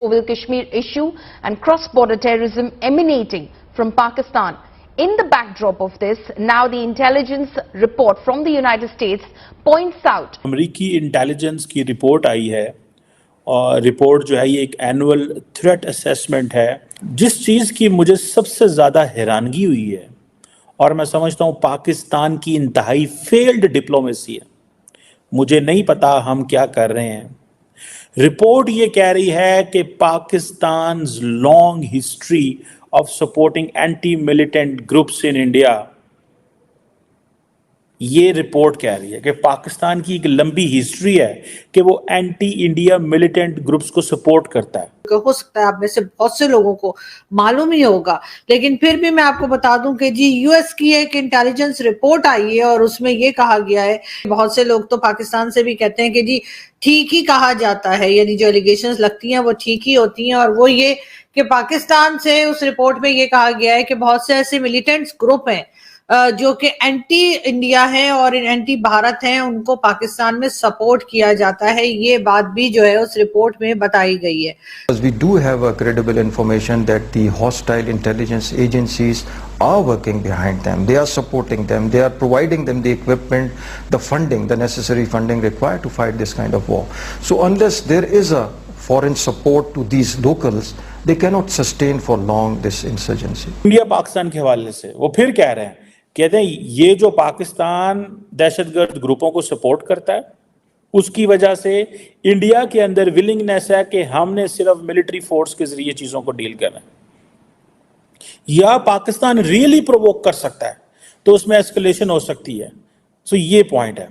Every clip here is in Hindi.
over the Kashmir issue and cross-border terrorism emanating from Pakistan. In the backdrop of this, now the intelligence report from the United States points out. अमेरिकी इंटेलिजेंस की रिपोर्ट आई है और रिपोर्ट जो है ये एक एनुअल थ्रेट असेसमेंट है। जिस चीज़ की मुझे सबसे ज़्यादा हैरानगी हुई है और मैं समझता हूँ पाकिस्तान की इंतहाई फेल्ड डिप्लोमेसी है। मुझे नहीं पता हम क्या कर रहे हैं। रिपोर्ट ये कह रही है कि Pakistan's long history of supporting anti militant groups in India, ये रिपोर्ट कह रही है कि पाकिस्तान की एक लंबी हिस्ट्री है कि वो एंटी इंडिया मिलिटेंट ग्रुप्स को सपोर्ट करता है। हो सकता है आप में से बहुत से लोगों को मालूम ही होगा, लेकिन फिर भी मैं आपको बता दूं कि जी यूएस की एक इंटेलिजेंस रिपोर्ट आई है और उसमें ये कहा गया है, बहुत से लोग तो पाकिस्तान से भी कहते हैं कि जी ठीक ही कहा जाता है, यानी जो एलिगेशंस लगती हैं वो ठीक ही होती हैं, और वो ये कि पाकिस्तान से उस रिपोर्ट में ये कहा गया है कि बहुत से ऐसे मिलिटेंट्स ग्रुप हैं जो कि एंटी इंडिया है और एंटी भारत हैं, उनको पाकिस्तान में सपोर्ट किया जाता है। ये बात भी जो है उस रिपोर्ट में बताई गई है। We do have a credible information that the hostile intelligence agencies are working behind them. They are supporting them. They are providing them the equipment, the funding, the necessary funding required to fight this kind of war. So unless there is a foreign support to these locals, they cannot sustain for long this insurgency. India Pakistan के हवाले से वो फिर कह रहे हैं, कहते हैं ये जो पाकिस्तान दहशतगर्द ग्रुपों को सपोर्ट करता है उसकी वजह से इंडिया के अंदर विलिंगनेस है कि हमने सिर्फ मिलिट्री फोर्स के जरिए चीजों को डील करना है, या पाकिस्तान रियली प्रोवोक कर सकता है तो उसमें एस्केलेशन हो सकती है। सो ये पॉइंट है,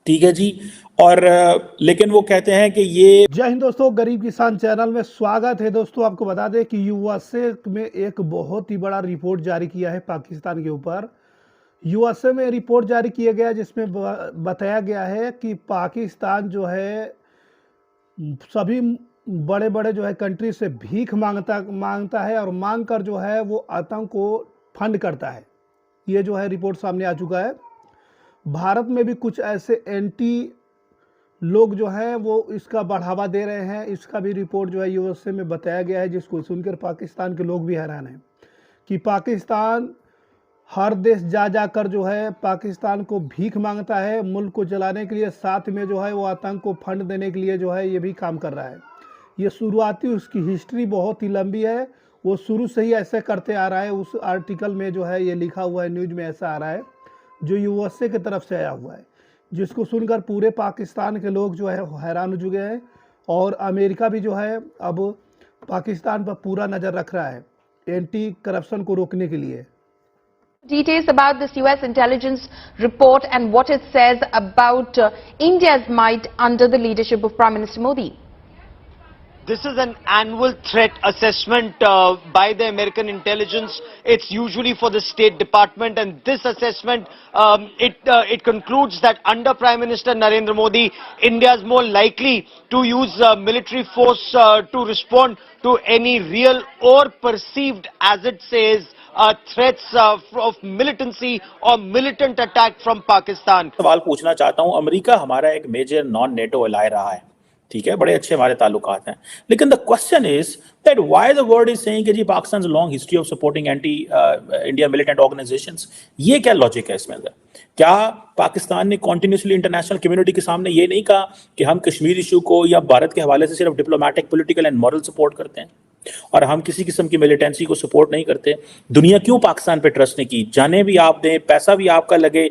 ठीक है जी। और लेकिन वो कहते हैं कि ये जय हिंद दोस्तों, गरीब किसान चैनल में स्वागत है। दोस्तों आपको बता दें कि यूएसए में एक बहुत ही बड़ा रिपोर्ट जारी किया है पाकिस्तान के ऊपर। यूएसए में रिपोर्ट जारी किया गया जिसमें बताया गया है कि पाकिस्तान जो है सभी बड़े बड़े जो है कंट्री से भीख मांगता है और मांग कर जो है वो आतंक को फंड करता है। ये जो है रिपोर्ट सामने आ चुका है। भारत में भी कुछ ऐसे एंटी लोग जो हैं वो इसका बढ़ावा दे रहे हैं, इसका भी रिपोर्ट जो है यूएसए में बताया गया है, जिसको सुनकर पाकिस्तान के लोग भी हैरान हैं कि पाकिस्तान हर देश जा कर जो है पाकिस्तान को भीख मांगता है मुल्क को चलाने के लिए, साथ में जो है वो आतंक को फंड देने के लिए जो है ये भी काम कर रहा है। ये शुरुआती उसकी हिस्ट्री बहुत ही लंबी है, वो शुरू से ही ऐसे करते आ रहा है। उस आर्टिकल में जो है ये लिखा हुआ है, न्यूज में ऐसा आ रहा है जो यूएसए की तरफ से आया हुआ है, जिसको सुनकर पूरे पाकिस्तान के लोग जो है हैरान हो चुके हैं। और अमेरिका भी जो है अब पाकिस्तान पर पूरा नज़र रख रहा है एंटी करप्शन को रोकने के लिए। Details about this US intelligence report and what it says about India's might under the leadership of Prime Minister Modi. This is an annual threat assessment by the American intelligence. It's usually for the State Department, and this assessment it concludes that under Prime Minister Narendra Modi, India is more likely to use military force to respond to any real or perceived, as it says, threats of militancy or militant attack from Pakistan. सवाल पूछना चाहता हूं, अमेरिका हमारा एक मेजर नॉन नेटो अलाय रहा है, ठीक है, बड़े अच्छे हमारे ताल्लुकात हैं, लेकिन the question is that why the world is saying कि जी Pakistan long history of supporting anti India militant organisations. ये क्या लॉजिक है इसमें? क्या पाकिस्तान ने कॉन्टिन्यूसली इंटरनेशनल कम्युनिटी के सामने ये नहीं कहा कि हम कश्मीर इशू को या भारत के हवाले से सिर्फ diplomatic, political and moral support करते हैं और हम किसी किस्म की मिलिटेंसी को सपोर्ट नहीं करते? दुनिया क्यों पाकिस्तान पे ट्रस्ट नहीं की? जाने भी आप दें, पैसा भी आपका लगे,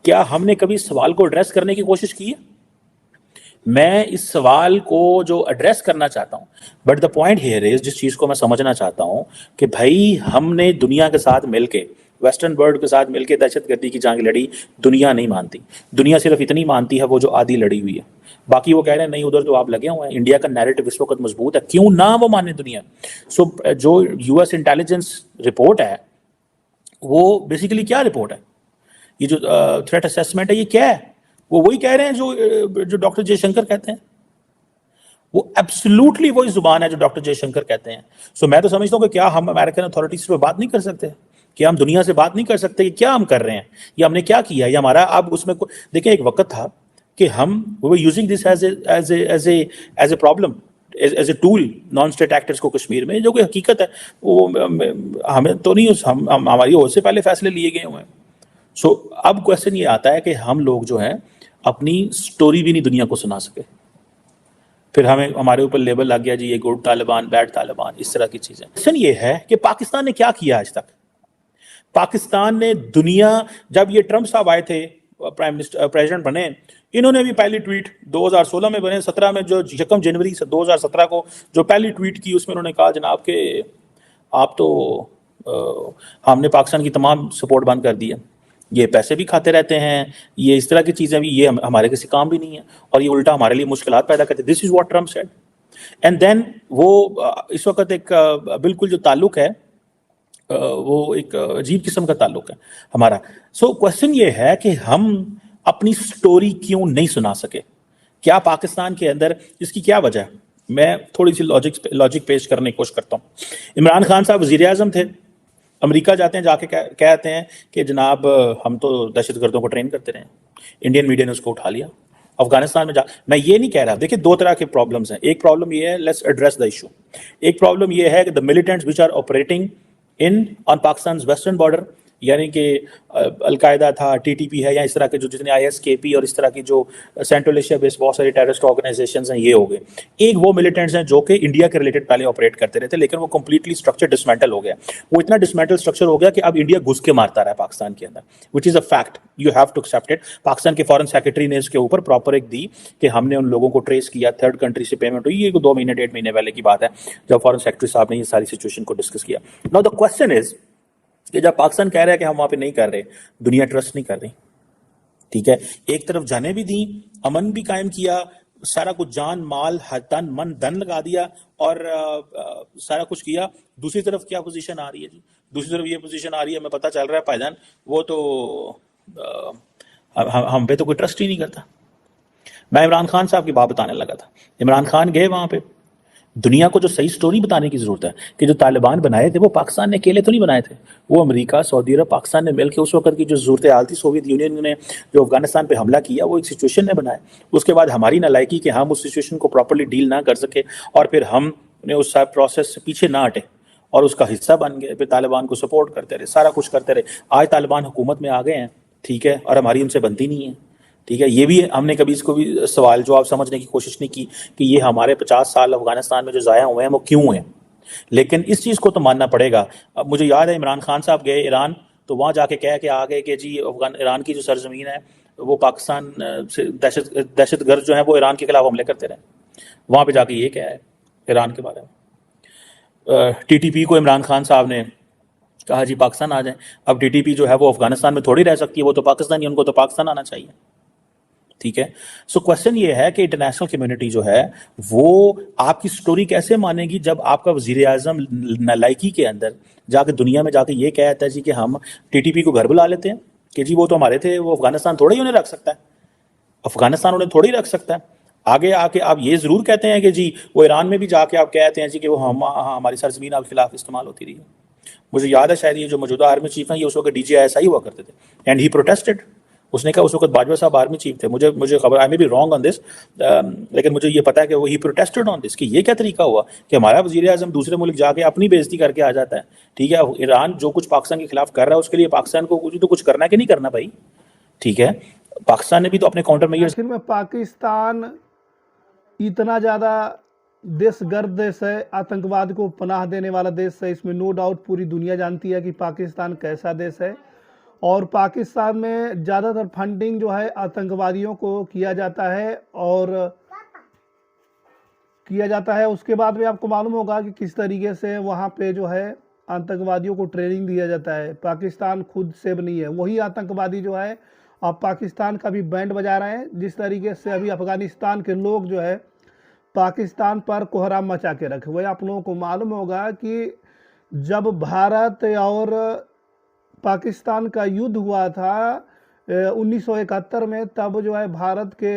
क्या हमने कभी इस सवाल को एड्रेस करने की कोशिश की है? मैं इस सवाल को जो एड्रेस करना चाहता हूं, but the point here is, जिस चीज को मैं समझना चाहता हूं कि भाई हमने दुनिया के साथ मिलके, वेस्टर्न वर्ल्ड के साथ मिलके दहशतगर्दी की जंग लड़ी। दुनिया नहीं मानती, दुनिया सिर्फ इतनी मानती है वो जो आधी लड़ी हुई है, बाकी वो कह रहे हैं नहीं उधर तो आप लगे हुए हैं। इंडिया का नैरेटिव इस वक्त मजबूत है, क्यों ना वो माने दुनिया। सो जो यूएस इंटेलिजेंस रिपोर्ट है वो बेसिकली क्या रिपोर्ट है? ये जो थ्रेट असेसमेंट है ये क्या है? वो वही कह रहे हैं जो डॉक्टर जयशंकर कहते हैं, वो एब्सोल्युटली वही जुबान है जो डॉक्टर जयशंकर कहते हैं। सो मैं तो समझता हूँ कि क्या हम अमेरिकन अथॉरिटीज पे बात नहीं कर सकते? क्या हम दुनिया से बात नहीं कर सकते कि क्या हम कर रहे हैं या हमने क्या किया है? या हमारा अब उसमें देखिए, एक वक्त था कि हम using this as a problem as a tool non state actors को कश्मीर में, जो कि हकीकत है वो हमें तो नहीं, हमारी ओर से पहले फैसले लिए गए हुए हैं। सो अब क्वेश्चन ये आता है कि हम लोग जो है अपनी स्टोरी भी नहीं दुनिया को सुना सके, फिर हमें हमारे ऊपर लेबल लग गया जी ये गुड तालिबान बैड तालिबान, इस तरह की चीजें। क्वेश्चन ये है कि पाकिस्तान ने क्या किया आज तक। पाकिस्तान ने दुनिया, जब ये ट्रंप साहब आए थे प्राइम मिनिस्टर प्रेसिडेंट बने, इन्होंने भी पहली ट्वीट 2016 में बने, 17 में जो 1 जनवरी 2017 को जो पहली ट्वीट की उसमें उन्होंने कहा जनाब के आप तो हमने पाकिस्तान की तमाम सपोर्ट बंद कर दी है, ये पैसे भी खाते रहते हैं, ये इस तरह की चीज़ें भी, ये हमारे किसी काम भी नहीं है और ये उल्टा हमारे लिए मुश्किलात पैदा करते। This is what Trump said. And then वो इस वक्त एक बिल्कुल जो ताल्लुक है वो एक अजीब किस्म का ताल्लुक है हमारा। सो क्वेश्चन ये है कि हम अपनी स्टोरी क्यों नहीं सुना सके, क्या पाकिस्तान के अंदर इसकी क्या वजह है। मैं थोड़ी सी लॉजिक पेश करने की कोशिश करता हूँ। इमरान खान साहब वज़ीर आज़म थे, अमेरिका जाते हैं, जाके कहते हैं कि जनाब हम तो दहशतगर्दों को ट्रेन करते रहे, इंडियन मीडिया ने उसको उठा लिया। अफगानिस्तान में मैं ये नहीं कह रहा, देखिए दो तरह के प्रॉब्लम्स हैं। एक प्रॉब्लम ये है, लेट्स एड्रेस द इशू। एक प्रॉब्लम ये है कि the militants which are operating in on Pakistan western border, यानी कि अलकायदा था, टीटीपी है, या इस तरह के जो जितने आईएसकेपी और इस तरह की जो सेंट्रल एशिया बेस्ड बहुत सारी टेररिस्ट ऑर्गेनाइजेशंस हैं, ये हो गए। एक वो मिलिटेंट्स हैं जो कि इंडिया के रिलेटेड पहले ऑपरेट करते रहते, लेकिन वो कंप्लीटली स्ट्रक्चर डिसमेंटल हो गया। वो इतना डिसमेंटल स्ट्रक्चर हो गया कि अब इंडिया घुस के मारता रहा है पाकिस्तान के अंदर, which is a fact, you have to accept it. Pakistan के फॉरेन सेक्रेटरी ने इसके ऊपर प्रॉपर एक दी कि हमने उन लोगों को ट्रेस किया, थर्ड कंट्री से पेमेंट हुई। ये 2 महीने 1.5 महीने पहले की बात है जब फॉरेन सेक्रेटरी साहब ने ये सारी सिचुएशन को डिस्कस किया। नाउ द क्वेश्चन इज कि जब पाकिस्तान कह रहा है कि हम वहां पे नहीं कर रहे, दुनिया ट्रस्ट नहीं कर रही, ठीक है, एक तरफ जाने भी दी, अमन भी कायम किया, सारा कुछ जान माल तन मन धन लगा दिया और सारा कुछ किया, दूसरी तरफ क्या पोजीशन आ रही है जी? दूसरी तरफ ये पोजीशन आ रही है, हमें पता चल रहा है भाईजान वो तो हम पे तो कोई ट्रस्ट ही नहीं करता। मैं इमरान खान साहब की बात बताने लगा था। इमरान खान गए वहां पे, दुनिया को जो सही स्टोरी बताने की जरूरत है कि जो तालिबान बनाए थे वो पाकिस्तान ने अकेले तो नहीं बनाए थे, वो अमेरिका, सऊदी अरब, पाकिस्तान ने मिलकर उस वक्त की जो सूरत हाल थी, सोवियत यूनियन ने जो अफगानिस्तान पे हमला किया वो एक सिचुएशन ने बनाया। उसके बाद हमारी नालायकी कि हम उस सिचुएशन को प्रॉपरली डील ना कर सके और फिर हमने उस प्रोसेस से पीछे ना हटे और उसका हिस्सा बन गए, फिर तालिबान को सपोर्ट करते रहे, सारा कुछ करते रहे। आज तालिबान हुकूमत में आ गए हैं, ठीक है, और हमारी उनसे बनती नहीं है, ठीक है। ये भी हमने कभी इसको भी सवाल जवाब समझने की कोशिश नहीं की कि ये हमारे 50 साल अफगानिस्तान में जो ज़ाया हुए हैं वो क्यों हैं। लेकिन इस चीज़ को तो मानना पड़ेगा। अब मुझे याद है इमरान खान साहब गए ईरान, तो वहाँ जाके कह के आ गए कि जी ईरान की जो सरजमीन है वो पाकिस्तान से दहशतगर्द जो है वो ईरान के खिलाफ हमले करते रहे। वहाँ पे जाके ये क्या है ईरान के बारे में। टीटीपी को इमरान खान साहब ने कहा जी पाकिस्तान आ जाए। अब टीटीपी जो है वो अफगानिस्तान में थोड़ी रह सकती है, वो तो पाकिस्तानी, उनको तो पाकिस्तान आना चाहिए, ठीक है। सो क्वेश्चन ये है कि इंटरनेशनल कम्युनिटी जो है वो आपकी स्टोरी कैसे मानेगी जब आपका वजीर आजम नालायकी के अंदर जाके दुनिया में जाके ये कहता है जी कि हम टीटीपी को घर बुला लेते हैं कि जी वो तो हमारे थे, वो अफगानिस्तान थोड़ा ही उन्हें रख सकता है, अफगानिस्तान उन्हें थोड़ी रख सकता है। आगे आके आप ये जरूर कहते हैं कि जी वो ईरान में भी जाके आप कहते हैं जी कि वो हमारी सरजमीन आपके खिलाफ इस्तेमाल होती रही है। मुझे याद है शायद ये जो मौजूदा आर्मी चीफ हैं ये उस वक्त DGISI हुआ करते थे एंड ही प्रोटेस्टेड। उसने कहा उस वक्त बाजवा साहब आर्मी चीफ थे, मुझे खबर, I may be wrong on this, लेकिन मुझे ये पता है कि वो ही प्रोटेस्टेड ऑन दिस कि ये क्या तरीका हुआ कि हमारा वजीर आजम दूसरे मुल्क जाके अपनी बेइज्जती करके आ जाता है, ठीक है। ईरान जो कुछ पाकिस्तान के खिलाफ कर रहा है उसके लिए पाकिस्तान को कुछ तो कुछ करना है कि नहीं करना भाई, ठीक है। पाकिस्तान ने भी तो अपने काउंटर मेजर्स। आखिर में पाकिस्तान इतना ज़्यादा देशगर्द देश है, आतंकवाद को पनाह देने वाला देश है, इसमें नो डाउट पूरी दुनिया जानती है कि पाकिस्तान कैसा देश है। और पाकिस्तान में ज़्यादातर फंडिंग जो है आतंकवादियों को किया जाता है। उसके बाद भी आपको मालूम होगा कि किस तरीके से वहाँ पे जो है आतंकवादियों को ट्रेनिंग दिया जाता है। पाकिस्तान खुद सेव नहीं है, वही आतंकवादी जो है अब पाकिस्तान का भी बैंड बजा रहे हैं। जिस तरीके से अभी अफगानिस्तान के लोग जो है पाकिस्तान पर कोहराम मचा के रखे हुए। आप लोगों को मालूम होगा कि जब भारत और पाकिस्तान का युद्ध हुआ था 1971 में, तब जो है भारत के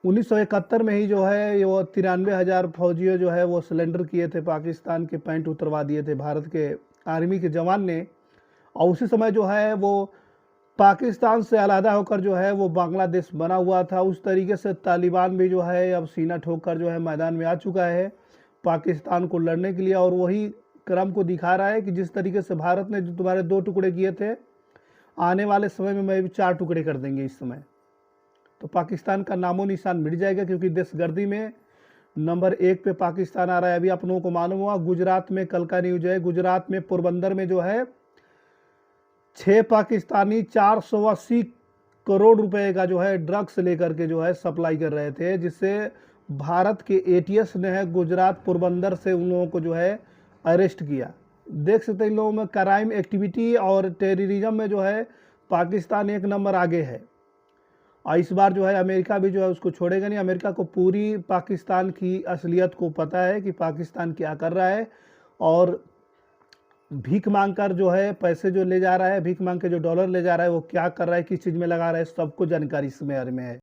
1971 में ही जो है वो 93,000 फौजियों जो है वो सरेंडर किए थे, पाकिस्तान के पैंट उतरवा दिए थे भारत के आर्मी के जवान ने। और उसी समय जो है वो पाकिस्तान से अलहदा होकर जो है वो बांग्लादेश बना हुआ था, उस तरीके से तालिबान भी जो है अब सीना ठोक कर जो है मैदान में आ चुका है पाकिस्तान को लड़ने के लिए। और वही क्रम को दिखा रहा है कि जिस तरीके से भारत ने जो तुम्हारे 2 टुकड़े किए थे, आने वाले समय में मैं भी 4 टुकड़े कर देंगे इस समय। तो पाकिस्तान का नामो निशान मिट जाएगा, क्योंकि दहशतगर्दी में नंबर 1 पे पाकिस्तान आ रहा है। अभी आप लोगों को मालूम हुआ गुजरात में कल का न्यूज है, गुजरात में पोरबंदर में जो है 6 पाकिस्तानी 480 करोड़ रुपए का जो है ड्रग्स लेकर के जो है सप्लाई कर रहे थे, जिससे भारत के एटीएस ने है गुजरात पोरबंदर से उन लोगों को जो है अरेस्ट किया। देख सकते हैं इन लोगों में क्राइम एक्टिविटी और टेररिज्म में जो है पाकिस्तान 1 नंबर आगे है। और इस बार जो है अमेरिका भी जो है उसको छोड़ेगा नहीं। अमेरिका को पूरी पाकिस्तान की असलियत को पता है कि पाकिस्तान क्या कर रहा है, और भीख मांग कर जो है पैसे जो ले जा रहा है, भीख मांग के जो डॉलर ले जा रहा है वो क्या कर रहा है, किस चीज़ में लगा रहा है, सबको जानकारी इस बारे में है।